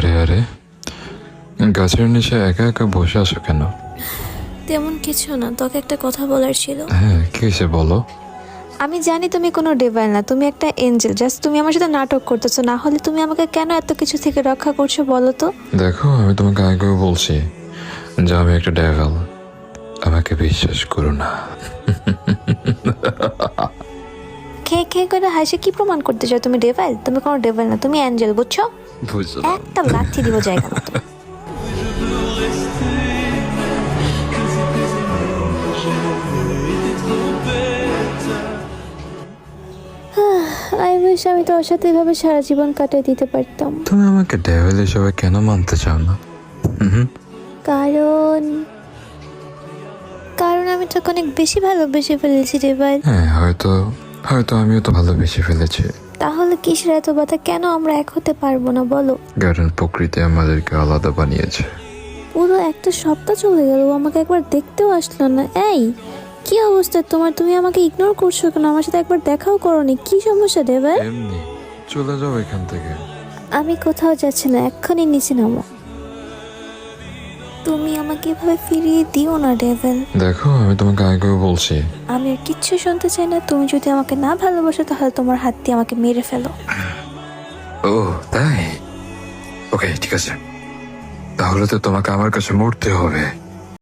আরে আরে, গাছের নিচে একা একা বসে আছো কেন? তেমন কিছু না, তোকে একটা কথা বলার ছিল। হ্যাঁ, কি হয়েছে বলো। আমি জানি তুমি কোনো ডেভাইল না, তুমি একটা এঞ্জেল। জাস্ট তুমি আমার সাথে নাটক করতেছো, না হলে তুমি আমাকে কেন এত কিছু থেকে রক্ষা করছো বলো তো? দেখো, আমি তোমাকে আগেও বলছি যে আমি একটা ডেভিল, আমাকে বিশ্বাস করো না। খেয়ে খেয়ে করে হাসে কি প্রমাণ করতে চাও তুমি ডেভাইল? তুমি কোনো ডেভাইল না, তুমি অ্যাঞ্জেল, বুঝছো? বুঝলাম। একটা লাথি দিব জায়গা মতো। আই উইশ আমি তোর সাথে এভাবে সারা জীবন কাটিয়ে দিতে পারতাম। তুমি আমাকে ডেভিল হিসেবে কেন মানতে চাও না? কারণ কারণ আমি তোকে অনেক বেশি ভালোবেসে ফেলেছি ডেভাইল। হ্যাঁ, হয়তো হয়তো আমিও তো ভালোবেসে ফেলেছি। তাহলে কিসের এত ব্যথা? কেন আমরা এক হতে পারবো না বলো? কারণ প্রকৃতি আমাদেরকে আলাদা বানিয়েছে। পুরো একটা সপ্তাহ চলে গেল, ও আমাকে একবার দেখতেও আসলো না। এই কি অবস্থা তোমার? তুমি আমাকে ইগনোর করছো কেন? আমার সাথে একবার দেখাও করোনি। কি সমস্যা ডেভাইল? এমনি চলে যাও এখান থেকে। আমি কোথাও যাচ্ছি না, এক্ষুনি নিচে নামো। তুমি আমাকে এভাবে ফিরিয়ে দিও না ডেভিল। দেখো, আমি তোমাকে আগেও বলছি। আমি আর কিচ্ছু শুনতে চাই না। তুমি যদি আমাকে না ভালোবাসো তাহলে তোমার হাত দিয়ে আমাকে মেরে ফেলো। ও তাই? ওকে, ঠিক আছে, তাহলে তো তোমাকে আমার কাছে মরতে হবে।